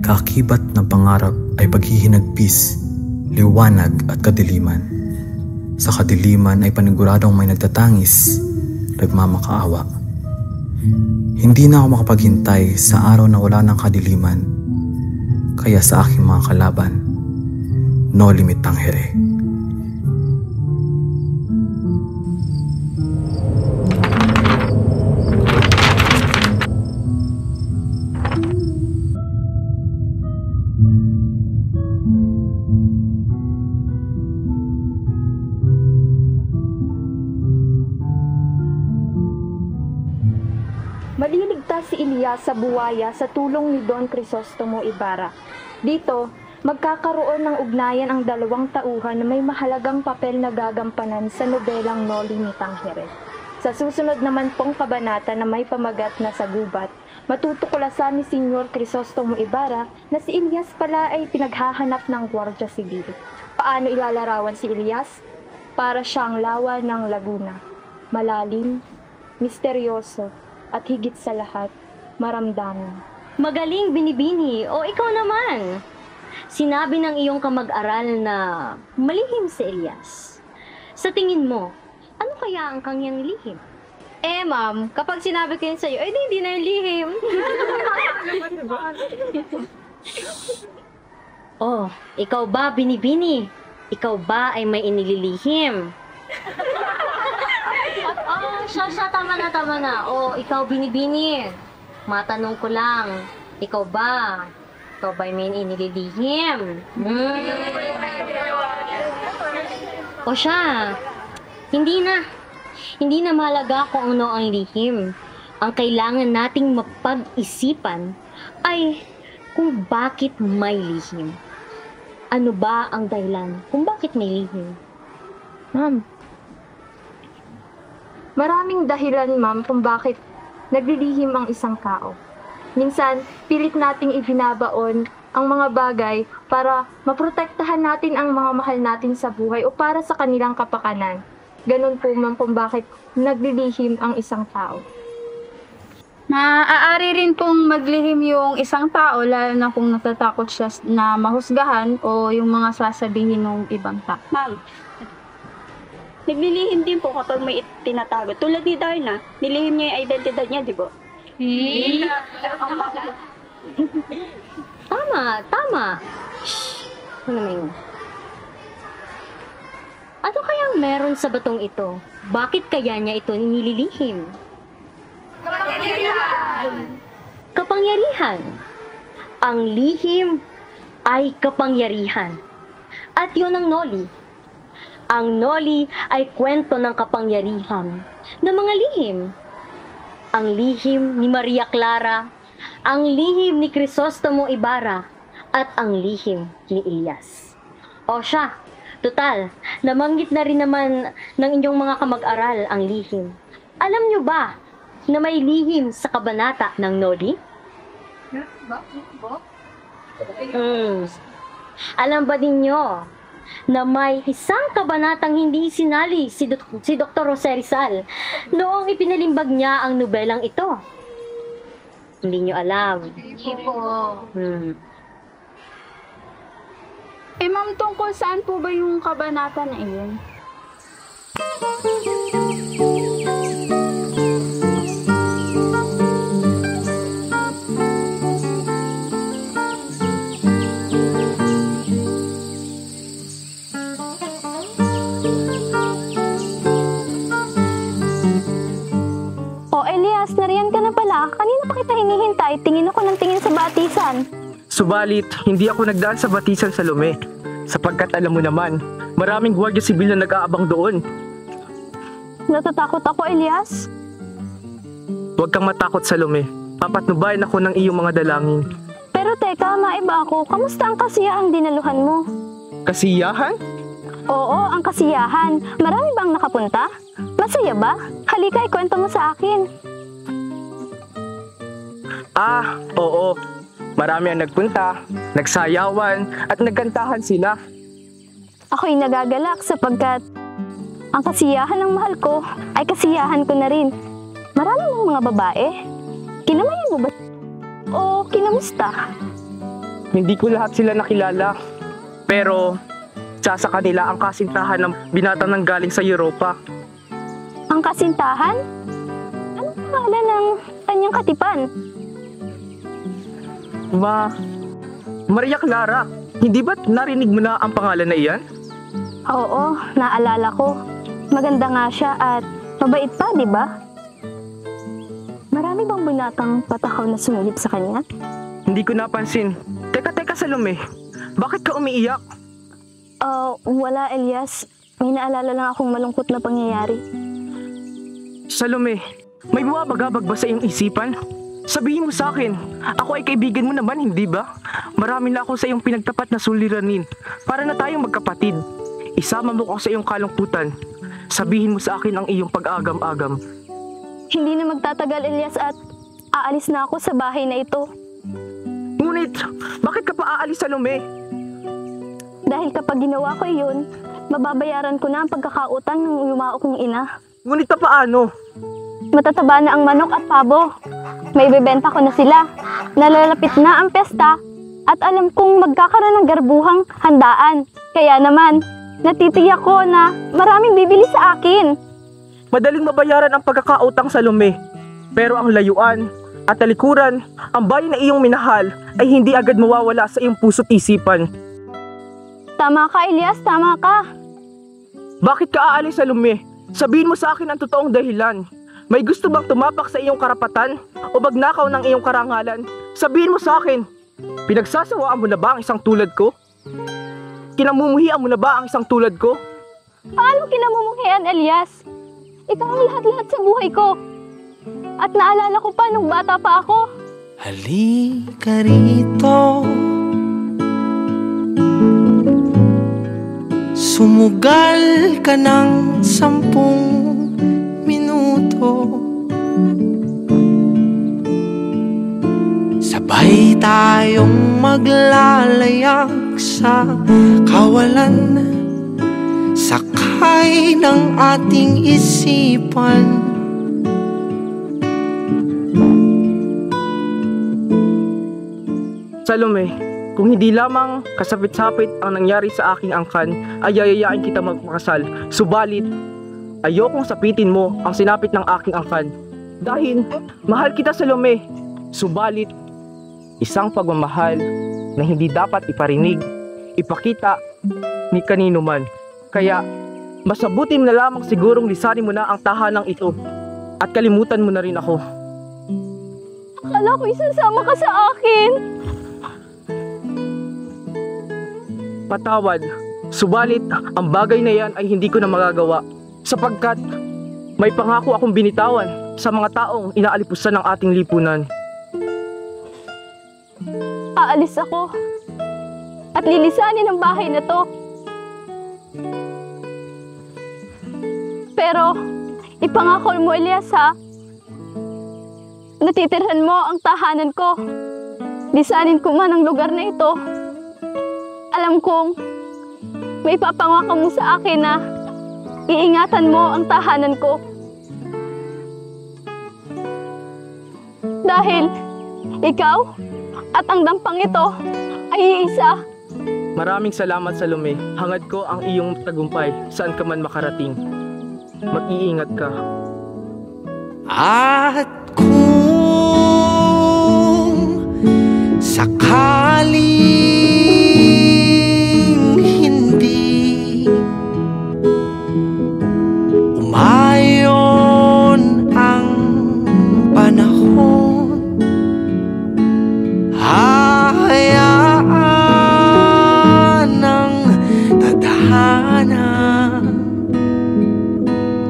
Kaakibat ng pangarap ay paghihinagpis, liwanag at kadiliman. Sa kadiliman ay paniguradong may nagtatangis, nagmamakaawa. Hindi na ako makapaghintay sa araw na wala ng kadiliman, kaya sa aking mga kalaban, no limit tangere. Maliligtas si Elias sa buwaya sa tulong ni Don Crisostomo Ibarra. Dito, magkakaroon ng ugnayan ang dalawang tauhan na may mahalagang papel na gagampanan sa nobelang Noli Me Tangere. Sa susunod naman pong kabanata na may pamagat na sa gubat, matutuklasan ni Senyor Crisostomo Ibarra na si Elias pala ay pinaghahanap ng Guardia Civil. Paano ilalarawan si Elias? Para siyang lawa ng Laguna. Malalim, misteryoso, at higit sa lahat, maramdaman. Magaling, Binibini. O ikaw naman. Sinabi ng iyong kamag-aral na malihim si Elias. Sa tingin mo, ano kaya ang kanyang lihim? Ma'am, kapag sinabi ko yun sa'yo, hindi na yung lihim. Oh, ikaw ba, Binibini? Ikaw ba ay may inililihim? Siya, tama na. Oh, ikaw, Binibini. Matanong ko lang, ikaw ba ay may inililihim? O siya, hindi na mahalaga kung ano ang lihim. Ang kailangan nating mapag-isipan ay kung bakit may lihim. Ano ba ang dahilan kung bakit may lihim? Ma'am, maraming dahilan, ma'am, kung bakit naglilihim ang isang tao. Minsan, pilit nating ibinabaon ang mga bagay para maprotektahan natin ang mga mahal natin sa buhay o para sa kanilang kapakanan. Ganun po, ma'am, kung bakit naglilihim ang isang tao. Maaari rin pong maglihim yung isang tao, lalo na kung natatakot siya na mahusgahan o yung mga sasabihin ng ibang tao. Ma'am, naglilihim din po kapag may tinatago. Tulad ni Darna, nilihim niya yung identidad niya, di ba? Tama. Shhh! Ano naman yun? Ano kayang meron sa batong ito? Bakit kaya niya ito nililihim? Kapangyarihan. Ang lihim ay kapangyarihan. At yun ang Noli. Ang Noli ay kwento ng kapangyarihan ng mga lihim. Ang lihim ni Maria Clara, ang lihim ni Crisostomo Ibarra, at ang lihim ni Elias. O siya, total, namanggit na rin naman ng inyong mga kamag-aral ang lihim. Alam nyo ba na may lihim sa kabanata ng Noli? Alam ba ninyo na may isang kabanatang hindi sinali si Dr. Jose Rizal noong ipinalimbag niya ang nobelang ito? Hindi nyo alam. Hindi po. Ma'am, tungkol saan po ba yung kabanata na iyon? Nariyan ka na pala. Kanina pa kita hinihintay. Tingin ako ng tingin sa batisan. Subalit, hindi ako nagdaan sa batisan sa Lome. Sapagkat alam mo naman, maraming Guardia Civil na nag-aabang doon. Natatakot ako, Elias. Huwag kang matakot sa Lome. Papatnubayan ako ng iyong mga dalangin. Pero teka, maiba ako. Kamusta ang kasiyahang dinaluhan mo? Kasiyahan? Oo, ang kasiyahan. Marami bang nakapunta? Masaya ba? Halika, ikwento mo sa akin. Oo. Marami ang nagpunta, nagsayawan, at nagkantahan sila. Ako'y nagagalak sapagkat ang kasiyahan ng mahal ko ay kasiyahan ko na rin. Marami ng mga babae. Kinamayan mo ba? O kinamusta? hindi ko lahat sila nakilala. Pero, sa kanila ang kasintahan ng binatang nanggaling sa Europa. Ang kasintahan? Anong pangalan ng kanyang katipan? Maria Clara, hindi ba't narinig mo na ang pangalan na iyan? Oo, naalala ko. Maganda nga siya at mabait pa, di ba? Marami bang binatang patakaw na sumilip sa kanya? Hindi ko napansin. Teka, Salome. Bakit ka umiiyak? Wala, Elias. May naalala lang akong malungkot na pangyayari. Salome, may bumabagabag ba sa iyong isipan? Sabihin mo sa akin, ako ay kaibigan mo naman, hindi ba? Marami na ako sa iyong pinagtapat na suliranin para na tayong magkapatid. Isama mo ko sa iyong kalungkutan. Sabihin mo sa akin ang iyong pag-agam-agam. Hindi na magtatagal, Elias, at aalis na ako sa bahay na ito. Ngunit, bakit ka pa aalis, Salome? Dahil kapag ginawa ko iyon, mababayaran ko na ang pagkakautang ng yumao kong ina. Ngunit paano? Matataba na ang manok at pabo. May bibenta ko na sila. Nalalapit na ang pesta at alam kong magkakaroon ng garbuhang handaan. Kaya naman, natitiyak ko na maraming bibili sa akin. Madaling mabayaran ang pagkakautang, Salome. Pero ang layuan at talikuran, ang bayan na iyong minahal ay hindi agad mawawala sa iyong puso't isipan. Tama ka, Elias, tama ka. Bakit ka aalis, Salome? Sabihin mo sa akin ang totoong dahilan. May gusto bang tumapak sa iyong karapatan o magnakaw ng iyong karangalan? Sabihin mo sa akin, pinagsasawaan mo na ba ang isang tulad ko? Kinamumuhian mo na ba ang isang tulad ko? Paano kinamumuhian, Elias? Ikaw ang lahat-lahat sa buhay ko. At naalala ko pa nung bata pa ako. Halika rito, sumugal ka ng 10 minuto. Sabay tayong maglalayag sa kawalan, sakay ng ating isipan. Salome, kung hindi lamang kasapit-sapit ang nangyari sa aking angkan, ay yayayain kita magpakasal. Subalit, ayokong sapitin mo ang sinapit ng aking angkan. Dahil, mahal kita, Salome. Subalit, isang pagmamahal na hindi dapat iparinig, ipakita ni kanino man. Kaya, mas mabuti na lamang sigurong lisanin mo na ang tahanang ito at kalimutan mo na rin ako. Akala ko isasama ka sa akin. Patawad, subalit ang bagay na yan ay hindi ko na magagawa sapagkat may pangako akong binitawan sa mga taong inaalipusan ng ating lipunan. Aalis ako at lilisanin ang bahay na to. Pero ipangako mo, Elias, ha? Natitirhan mo ang tahanan ko. Lisanin ko man ang lugar na ito. Alam kong may papangako mo sa akin na iingatan mo ang tahanan ko. Dahil ikaw at ang dampang ito ay iisa. Maraming salamat, Salome. Hangad ko ang iyong tagumpay saan ka man makarating. Mag-iingat ka. At kung sakaling hindi umayon ang panahon, hahayaan ng tadhana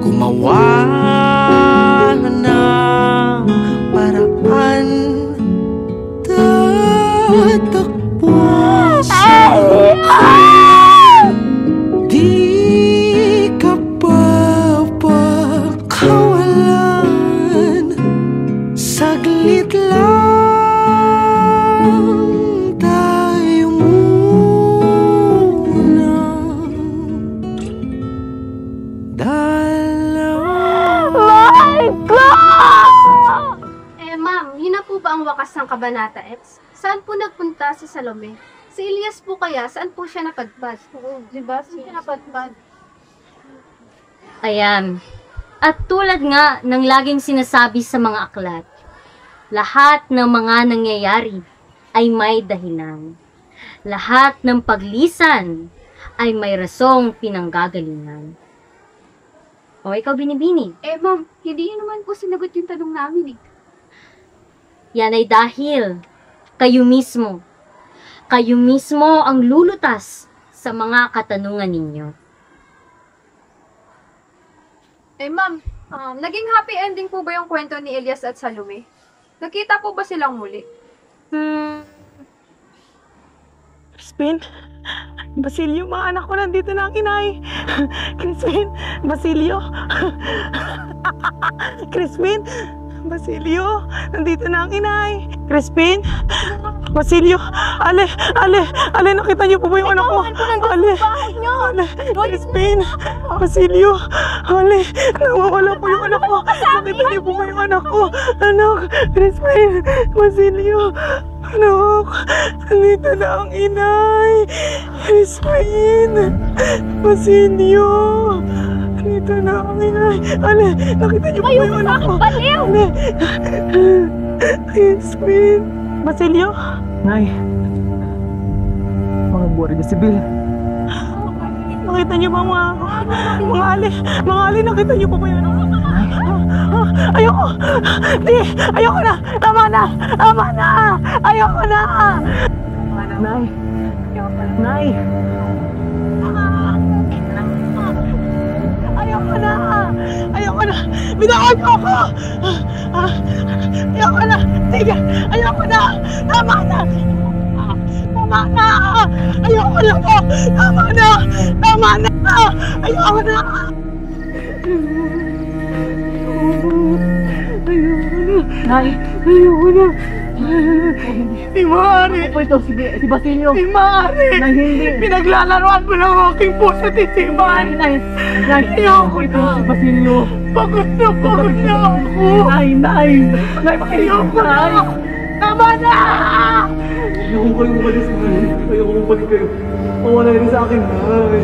gumawa ng paraan. Tatakbo di ka papakawalan. Saglit lang tayo muna. Mahal ko! Ma'am, yun na po ba ang wakas ng Kabanata X? Saan po nagpunta si Salome? Si Elias po kaya, saan po siya napadpad? Oo, di ba? Saan siya napadpad? Ayan. At tulad nga ng laging sinasabi sa mga aklat, lahat ng mga nangyayari ay may dahilan. Lahat ng paglisan ay may rasong pinanggagalingan. O, ikaw, Binibini. Ma'am, hindi yun naman po sinagot yung tanong namin eh. Yan ay dahil kayo mismo ang lulutas sa mga katanungan ninyo. Ma'am, naging happy ending po ba yung kwento ni Elias at Salome? Nakita po ba silang muli? Crispin, Basilio, mga anak ko, nandito na ang inay. Crispin, Basilio. Crispin, Basilio, nandito na ang inay. Crispin, Basilio, Ale, nakita niyo po ba yung anak ko? Ale, Crispin, Basilio, Ale, nawawala po yung anak ko. Nakita niyo po ba yung anak ko? Anak, Crispin, Basilio, anak, nandito na ang inay. Crispin, Basilio, nandito na ang inay. Ale, nakita niyo po ba yung anak ko? Ale, Crispin, Basilio. Nay, mga buwan niya si Bill. Nakita niyo ba mga ali, nakita niyo pa ba yun? Ayoko! Di! Ayoko na! Tama na! Ayoko na! Nay! Nay! Ayoko na! Binaon niyo ako! Ayoko na! Sige! Ayoko na! Tama na! Ayoko na po! Tama na! Ayoko na! Nay! Ayoko na! Di maaari! Ako ito, si Basilio! Di maaari! Nay, hindi! Pinaglalaroan mo ng aking puso at isipan! Nay! Ayoko ito, si Basilio! Pagod na ako! Nay! Ayoko na! Tama na! Ayoko kayo umalis, Nay! Ayoko umalis kayo! Mawala rin sa akin, Nay!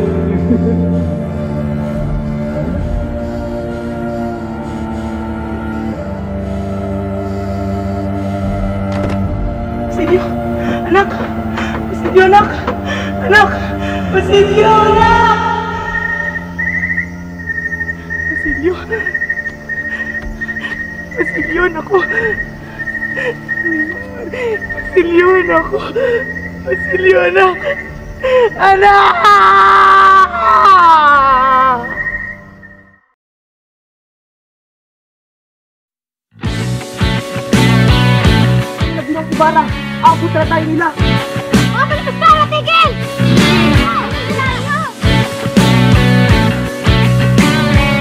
Basilio! Anak! Basilio, anak! Anak! Basilio, anak! Basilio! Basilio, anak ko! Basilio, anak ko! Basilio, anak! Anak! Nagbilang si Bara! Abot na tayo nila! Mga palapas ka! Matigil!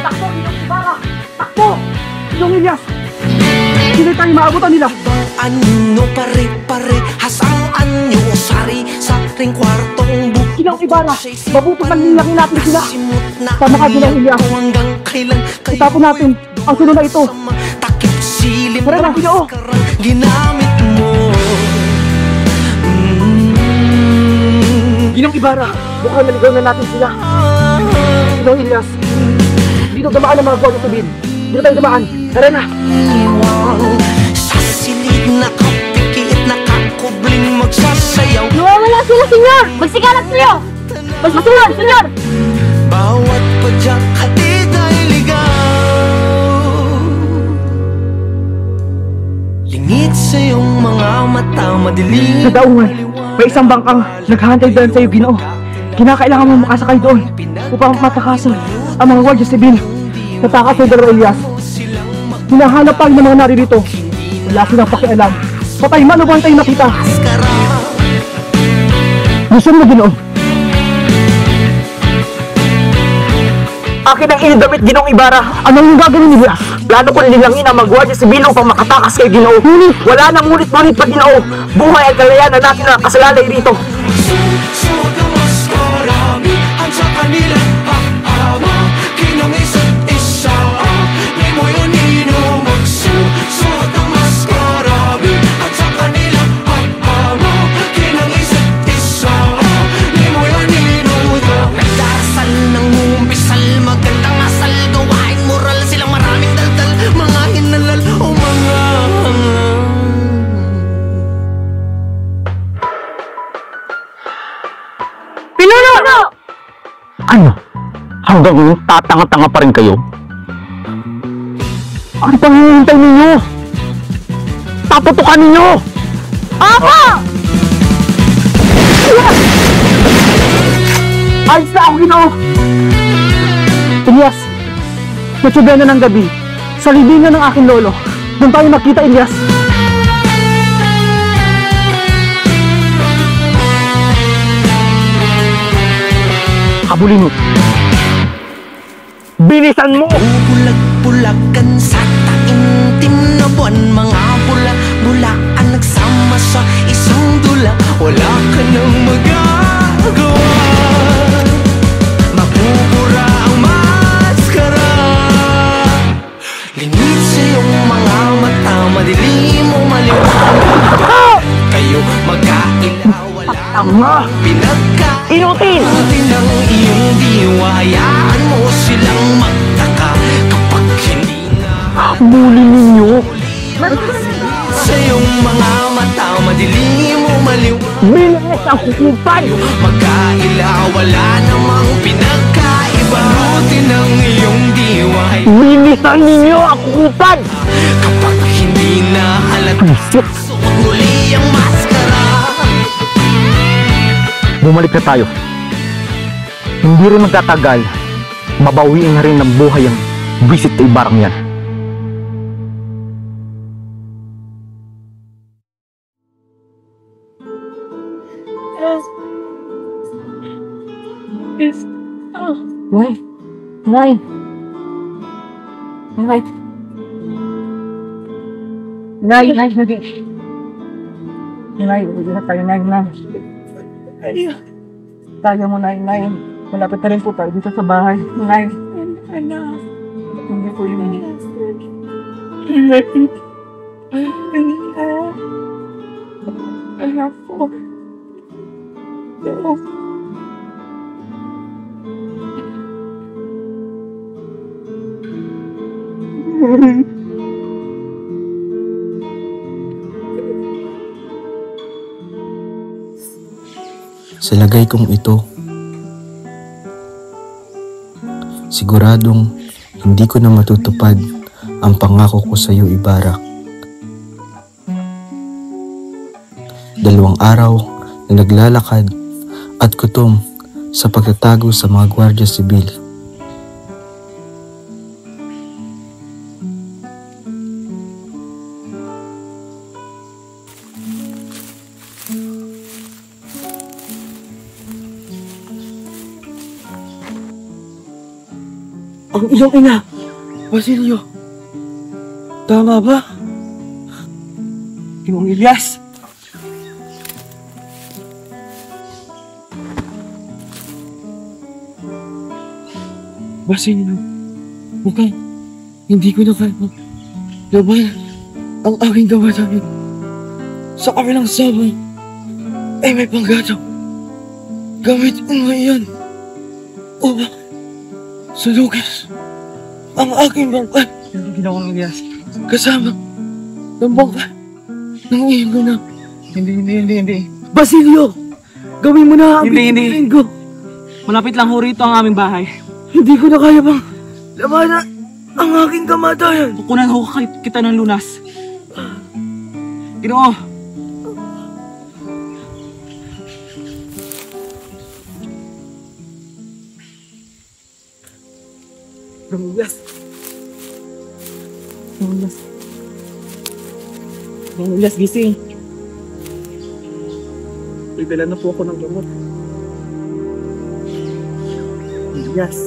Takbo! Ginong si Bara! Takbo! Ginong Elias! Hindi tayo maabutan nila! Ano pare-parehas ang anyo sari sa ring kwartong buko. Ginong Ibarra, mabuti man nilaki natin sila. Tama ka, Ginong Elias. Itapon natin ang suno na ito. Takip silim Tara na, Ginoo. ginamit mo. Ginong Ibarra, mukhang naligaw na natin sila. Ginong Elias, dito damaan ang mga gawin sa bin. Dito tayo damaan. Tara na. Sa silid na kapikit na kakubling magsasayaw. Nawawala sila, senyor! Magsigalap sila! Magsusunod, senyor! Bawat padyak hatid ay ligaw. Lingit sa iyong mga mata madilim. Sa daungan, may isang bangkang naghahantay doon sa iyo, Ginoo. Kinakailangan mo makasakay doon upang matakasan ang mga gwardiya sibil. Natakas ng Dalawa Elias. Hinahanap pa ng mga naririto. Wala silang pakialam. Patay man o buwan tayo nakita. Gusto mo, Ginoo? Akin ang inidamit, Ginoong Ibarra. Anong gagawin ni Elias? Plano ko nilangin ang magwardya sibil upang makatakas kay Ginoo. Wala nang ngunit-ngunit pa, Ginoo. Buhay at kalayanan natin na kasalalay rito. Hanggang ngayon, tatanga-tanga pa rin kayo? Ano pang hinihintay ninyo? Taputukan ninyo! Ama! Ayos na ako, Ginoo! Elias, natsugan na ng gabi. Sa libingan ng aking lolo. Doon tayo magkita, Elias. Habulin mo. Bilisan mo! Bulag-bulagan sa taimtim na buwan. Mga bula-bulaan nagsama sa isang dula. Wala ka nang magagawa. Mabubura ang maskara. Lingid sa iyong mga mata. Madilim o maliwanag. Kayo magkailaw. Wala Tama! Inutin! Inutin ang iyong diwa. Hayaan mo silang magtaka kapag hindi na Habulin ninyo! sa iyong mga mata. Madilim o maliwanag. Bilis ang kukupan! Magkaila, wala namang pinagkaiba. Inutin ang iyong diwa. Bilisan ninyo ang kukupan! Kapag hindi na halata, suot muli ang maskara. Bumalik na tayo. Hindi rin magtatagal, mabawiin na rin ng buhay ang visit sa ibarang yan. Nay! Nay! Nay! Nay! Nay! Nay! Uwi na tayo, Nay! Nay! Kaya mo, Nay, Nay. Malapit na rin po tayo dito sa bahay. Nay. Anak. Hindi po yun. Anak po. Sa lagay kong ito, siguradong hindi ko na matutupad ang pangako ko sa iyo, Ibarra. 2 araw na naglalakad at gutom sa pagtatago sa mga gwardiya sibil. Ang iyong ina, Basilio. Tama ba? Ginong Elias. Basilio, mukhang hindi ko na kaya laban ang aking gawadamin. Sa kabilang sabay ay may panggatong. Gamit mo iyan upang sulugis ang aking bangkay. Hindi ginawang Elias. Kasama ng bangkay ng iyong ganap. Hindi. Basilio! Gawin mo na ang pinipin ko. Malapit lang ho rito ang aming bahay. Hindi ko na kaya bang labanan ang aking kamatayan. Kukunan ho kita ng lunas. Ginoo! Elias, gising. Bibila na po ako ng gamot. Elias.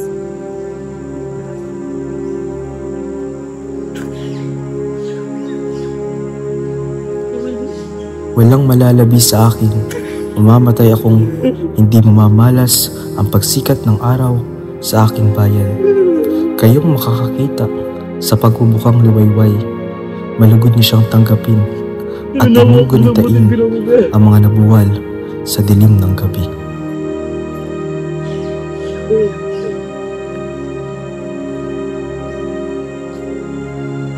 Walang malalabi sa akin. Mamamatay akong hindi mamamalas ang pagsikat ng araw sa aking bayan. Kayong makakakita sa pagbubukang liwayway. Malugod niyo siyang tanggapin at namugunitain ang mga nabuwal sa dilim ng gabi.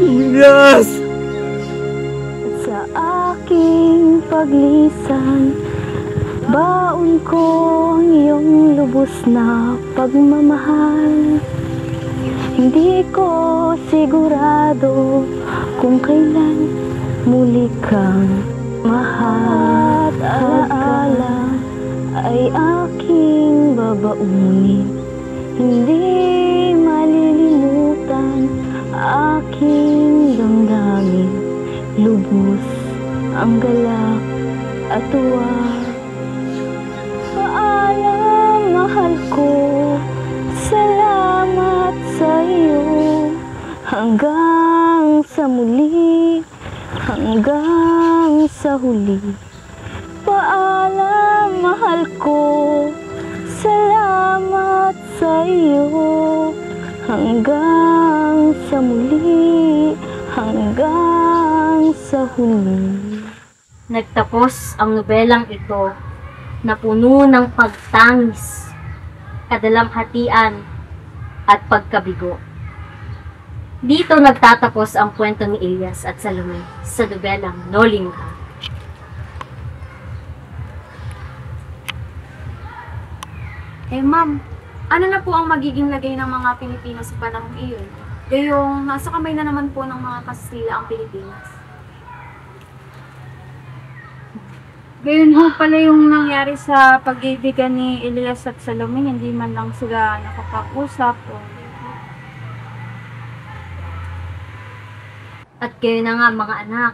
Elias! Sa aking paglisan, Baon ko ang iyong lubos na pagmamahal. Hindi ko sigurado kung kailan muli kang mahal. Alaala ay aking babaunin, hindi malilimutan aking damdamin. Lubos ang galak at tuwa. Paalam, mahal ko, salamat sa iyo. Hanggang sa muli, hanggang sa huli. Paalam, mahal ko, salamat sa iyo. Hanggang sa muli, hanggang sa huli. Nagtapos ang nobelang ito na puno ng pagtangis, kadalamhatian at pagkabigo. Dito nagtatapos ang kwento ni Elias at Salome sa nobelang Nolingha. Ma'am, ano na po ang magiging lagay ng mga Pilipino sa panahong iyon? Gayong nasa kamay na naman po ng mga Kastila ang Pilipinas. Gayon ho pala yung nangyari sa pag-ibigan ni Elias at Salome, hindi man lang sila nakapag-usap. At kayo na nga mga anak,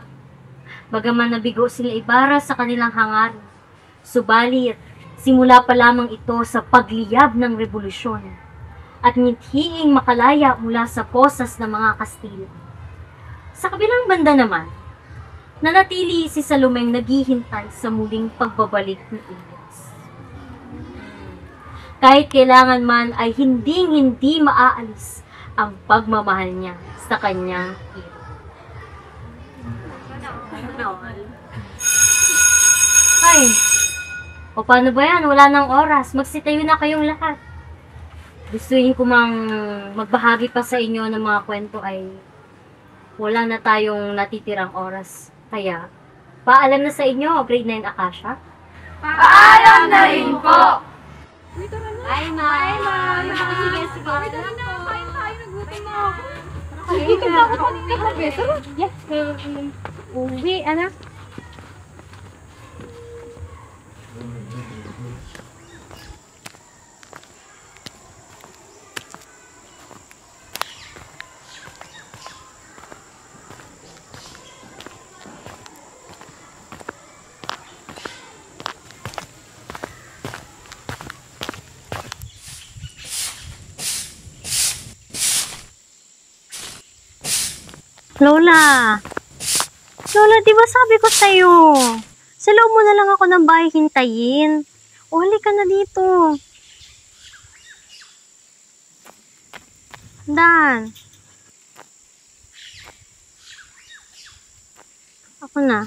bagaman nabigo sila Ibarra sa kanilang hangarin, subalit simula pa lamang ito sa pagliyab ng revolusyon at mithiing makalaya mula sa posas ng mga Kastila. Sa kabilang banda naman, nanatili si Salomeng naghihintay sa muling pagbabalik ni Elias. Kahit kailangan man ay hindi maaalis ang pagmamahal niya sa kanyang ina. Ay, o paano ba yan? Wala nang oras. Magsitayo na kayong lahat. Gustuin ko mang magbahagi pa sa inyo ng mga kwento ay wala na tayong natitirang oras. Kaya, paalam na sa inyo, grade 9 Akasha. Paalam na rin po! Ay, ma'am! Sige. Kain tayo, nagutom na ako. Gutom na ako kanina kape. Tara. Yes. Uwi, anak. Lola! Lola, di ba sabi ko sa'yo? Sa loob mo na lang ako ng bahay hintayin. O, halika na dito. Dan. Ako na.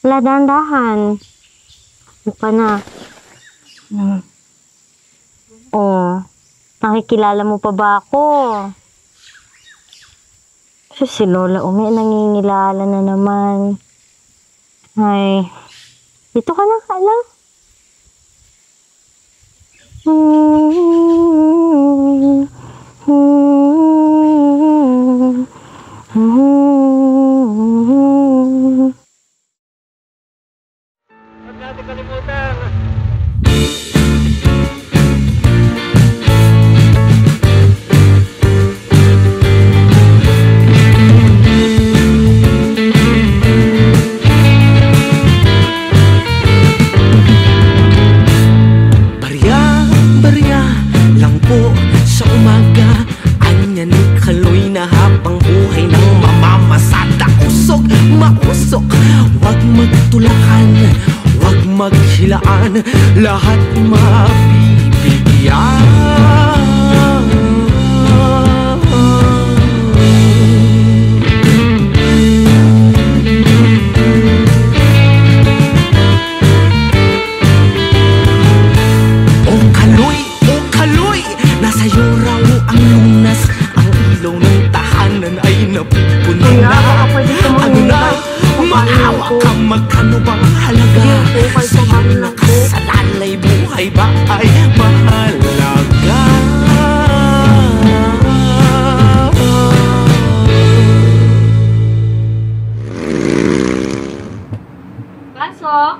Wala, dahan-dahan. Buka na. Nakikilala mo pa ba ako? Si Lola Umi, nangingilala na naman. Ay, dito ka na lang. Lahat mabibigyan. sa'yo raw ang lunas. Ang ilaw ng tahanan ay napupuno na. Ano na, maawa ka, magkano bang halaga? Sa'yo nakasalalay, buhay ba ay mahalaga? Pasok!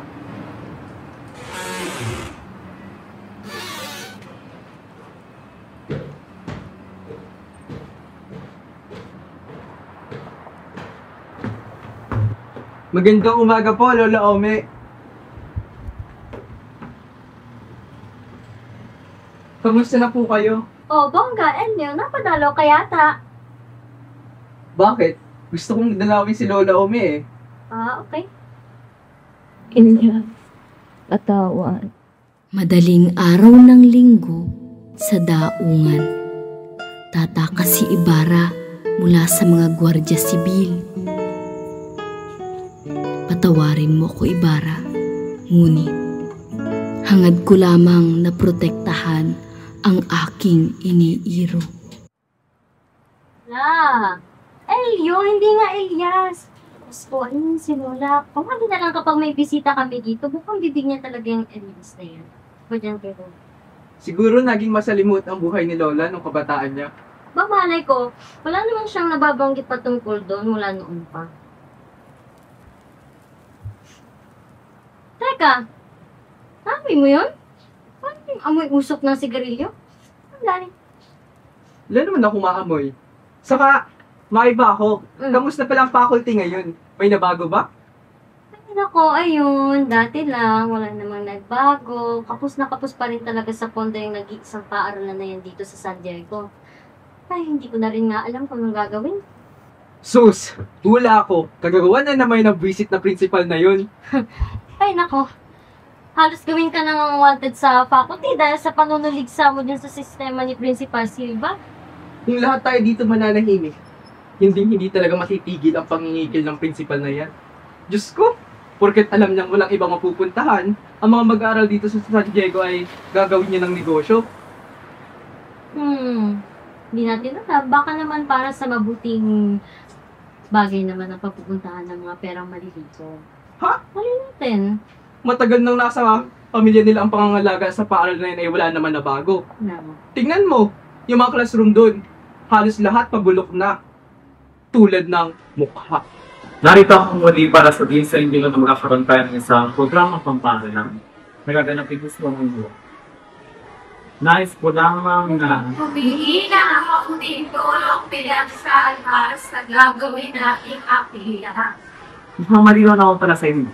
Magandang umaga po, Lola Ome. Kamusta na po kayo? Oh, bongga, Enyo, napadalo ka yata. Bakit? Gusto kong dalawin si Lola Ome eh. Ah, okay. Ilya, katawan. Madaling araw ng linggo sa daungan. Tatakas si Ibarra mula sa mga gwardya sibil. Patawarin mo ko, Ibarra, ngunit hangad ko lamang na protektahan ang aking iniiro. Elio, hindi nga Elias. Gusto, si Lola. Pumali na lang kapag may bisita kami dito. Bukang bibig niya talaga yung Elias na yan. Ba dyan pero? Siguro naging masalimut ang buhay ni Lola nung kabataan niya. Malay ko, wala naman siyang nababanggit patungkol doon mula noon pa. Teka, amoy mo yun? Parang yung amoy usok ng sigarilyo? Ang galing. Wala naman ako maamoy. Saka, maiba ako. Kamusta palang faculty ngayon? May nabago ba? Ay, nako, ayun. Dati lang, wala namang nagbago. Kapos na kapos pa rin talaga sa pondo yung nag-iisang paaralan na yan dito sa San Diego. Ay, hindi ko na rin nga alam kung anong gagawin. Sus, hula ako. Kagagawa na naman ng visit na principal na yun. Ay, nako. Halos gawin ka nang wanted sa faculty dahil sa panunuligsa mo din sa sistema ni Principal Silva. Kung lahat tayo dito mananahimik, hindi talaga matitigil ang pangingigil ng principal na yan. Diyos ko, porket alam niyang walang ibang mapupuntahan, ang mga mag-aaral dito sa San Diego ay gagawin niya ng negosyo. Hindi natin alam. Baka naman para sa mabuting bagay naman ang pagpupuntahan ng mga perang malilito. Ha? Mali natin. Matagal nang nasa pamilya nila ang pangangalaga sa paaralan na yun ay wala naman na bago. Tingnan mo, yung mga classroom doon, halos lahat pabulok na. Tulad ng mukha. Narito akong muli para sabihin sa inyo na magkakaroon tayo ng isang programang pamparalan. Nagaganapin ko sa mga mundo. Nais ko lamang na Humingi ng mabuting tulong pinagsaal para sa gagawin nating aktividad. Malinaw na ako para sa inyo.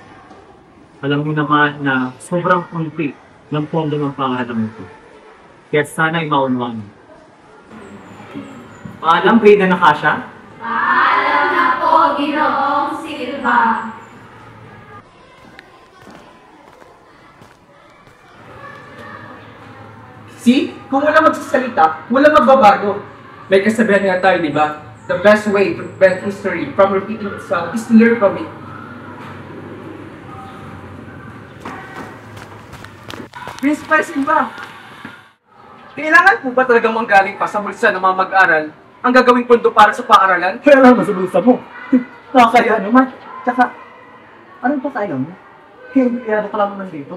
Alam mo naman na sobrang kunti ng pondo ng pangalan ito. Kaya sana ay maunawaan mo. Paalam, grade na Nakasha? Paalam na po, Ginoong Silva. See? Kung wala magsasalita, wala magbabago. May kasabihan nga tayo, di ba? The best way to prevent history from repeating itself is to learn from it. Principal Silva, kailangan po ba talagang manggaling pa sa bulsa ng mga mag-aral ang gagawing pondo para sa paaralan? Kaya lang sa bulsa mo. Nakakaya naman. Tsaka, anong patay mo? Hindi ka lang naman dito.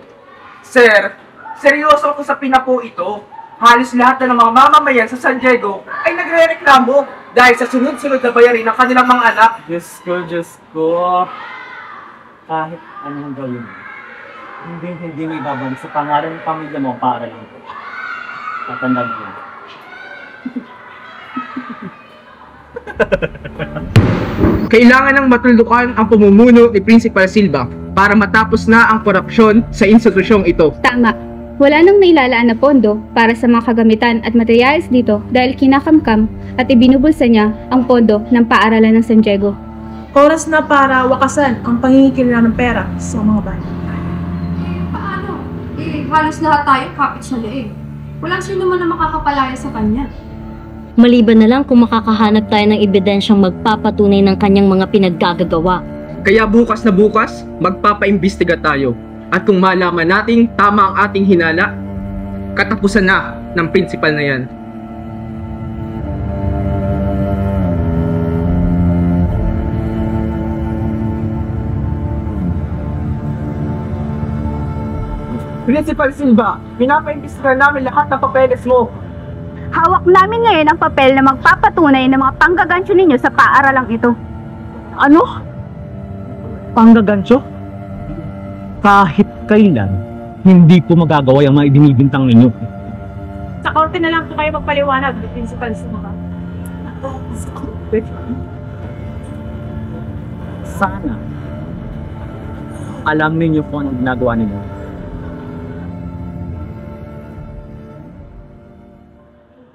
Sir, seryoso ako sa pinapo ito. Halos lahat na ng mga mamamayan sa San Diego ay nagre-reklamo dahil sa sunod-sunod na bayarin ng kanilang mga anak. Diyos ko. Kahit anong gawin mo, hindi mo ibabalik sa pangalan ng pamilya mo para lang ito. Tatandaan mo. Kailangan ng matulukan ang pamumuno ni Principal Silva para matapos na ang korupsyon sa institusyong ito. Tama. Wala nang nailalaan na pondo para sa mga kagamitan at materyales dito dahil kinakamkam at ibinubulsa niya ang pondo ng paaralan ng San Diego. Oras na para wakasan ang pangingikilala ng pera sa mga bayan. Paano? Halos lahat tayo kapit siya leeg. Walang sino man na makakapalaya sa kanya. Maliban na lang kung makakahanap tayo ng ebidensyang magpapatunay ng kanyang mga pinaggagawa. Kaya bukas na bukas, magpapaimbestiga tayo. At kung malaman nating tama ang ating hinala, katapusan na ng principal na yan. Principal Silva, pinapaimbestigahan namin lahat ng papeles mo. Hawak namin ngayon ang papel na magpapatunay ng mga panggagansyo ninyo sa paaralang ito. Ano? Panggagansyo? Kahit kailan, hindi ko magagawa yung mga ibinibintang ninyo. Sa korte na lang po kayo magpaliwanag, Principal Silva. Sana alam ninyo kung anong ginagawa ninyo.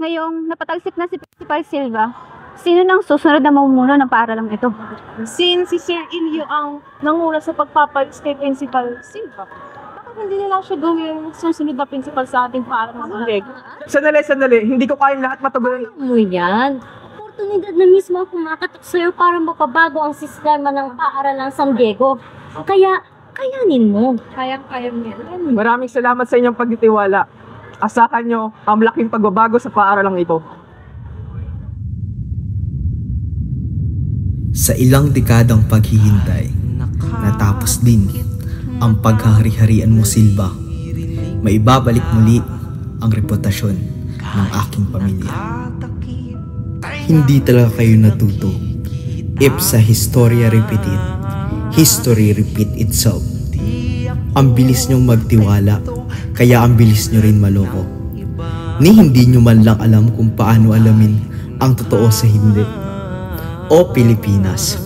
Ngayong napatalsik na si Principal Silva, sino nang susunod na mamumuno ng paaralang ito? Since si Sir Ilio ang nanguna sa pagpapalis kay Principal Silva, bakit hindi nila siya gawin susunod na principal sa ating paaralang ulit? Sandali. Hindi ko kayang lahat matugunan. Ano yan? Oportunidad na mismo ang kumakatok sa'yo para mapabago ang sistema ng paaralang San Diego. Kaya, kayanin mo. Kaya niya. Maraming salamat sa inyong pagtitiwala. Asahan nyo ang malaking pagbabago sa paaralang ito. Sa ilang dekadang paghihintay, natapos din ang paghahari-harian mo, Silva. Maibabalik muli ang reputasyon ng aking pamilya. Hindi talaga kayo natuto. If sa historia repeated, history repeat itself. Ang bilis nyong magtiwala, kaya ang bilis nyo rin maloko. Ni hindi nyo man lang alam kung paano alamin ang totoo sa hindi. O Pilipinas,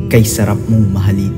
kay sarap mong mahalin.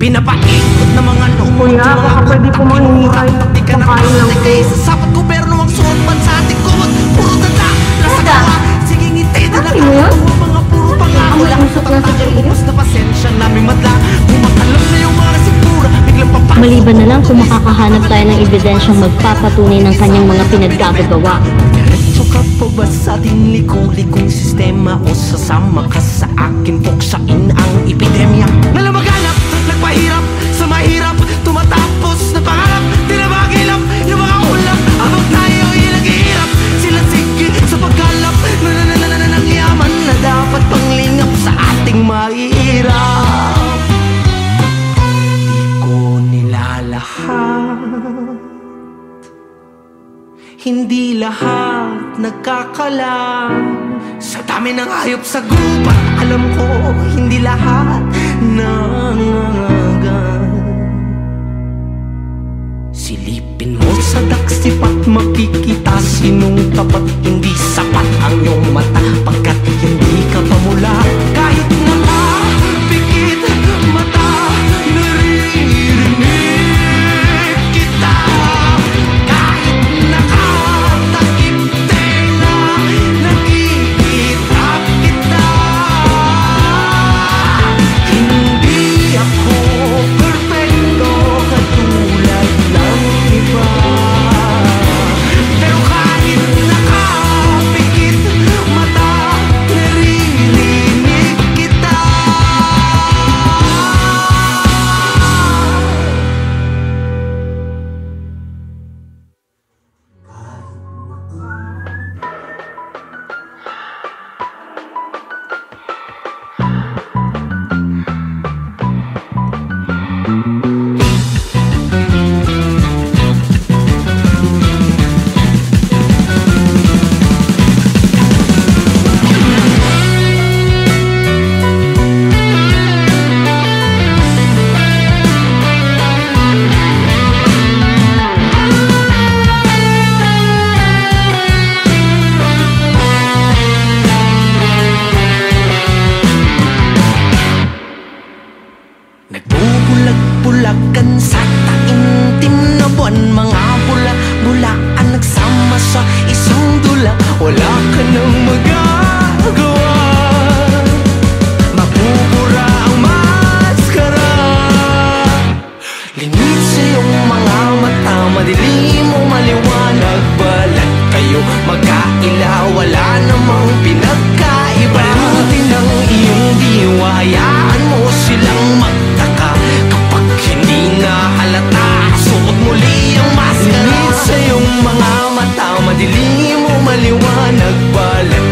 Pinapaikot na mga lumot. Kuya, baka pwede po manghihintay. Pakain lang po. Sapat gobyerno ang suot man sa ating kumot. Puro tanda, nasa gawa. Sige ngiti na lang ako. Mga puro pangako lang. Tapos na pasensya namin madla. Kumakalam na yung mga resipura. Biglang papasok. Maliban na lang kung makakahanap tayo ng ebidensyang magpapatunay ng kanyang mga pinaggagawa. Diretso ka pa ba sa ating likong-likong sistema o sasama ka sa akin puksain ang epidemya? Nalamaganap, nagpahirap sa mahirap, tumatapos na pangarap, di na magilap yung mga ulap. Habang tayo ilaghihirap, sila sige sa pagkalap ng yaman na dapat panglingap sa ating mahirap. Di ko nilalahat, hindi lahat nagkakalam. Sa dami ng hayop sa gubat, alam ko hindi lahat nangangagat. Silipin mo sa daksipat, makikita sinong tapat. Hindi sapat ang iyong mata pagkat hindi ka pamula. Kahit nakapikit mata, naririnig kita. Kahit nakatakip tenga, nakikita kita. Hindi ako perfecto katulad ng iba. Pero kahit nakapikit mata, naririnig kita. Nagbubulag-bulagan sa taimtim na buwan. Mga bula-bulaan nagsama sa isang dula. Wala ka nang magagawa, mabubura ang maskara. Lingid sa iyong mga mata, madilim o maliwanag. Balat kayo magkaila, wala namang pinagkaiba. Palutin ang iyong diwa, hayaan mo silang magtaka. Kapag hindi na halata, suot muli ang maskara. Lingid sa iyong mga mata, madilim o maliwanag. Balat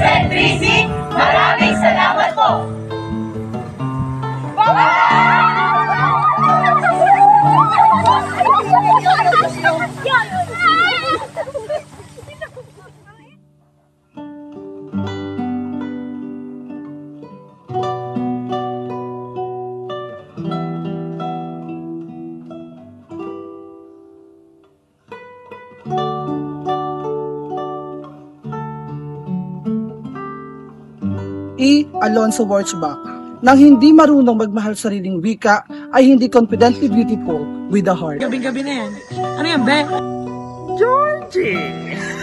St. Brizzy, maraming salamat po! E. Alonzo Wurzbach. Nang hindi marunong magmahal sariling wika, ay hindi confidently beautiful with the heart. Gabing-gabi na yan. Ano yan, Be? Georgie!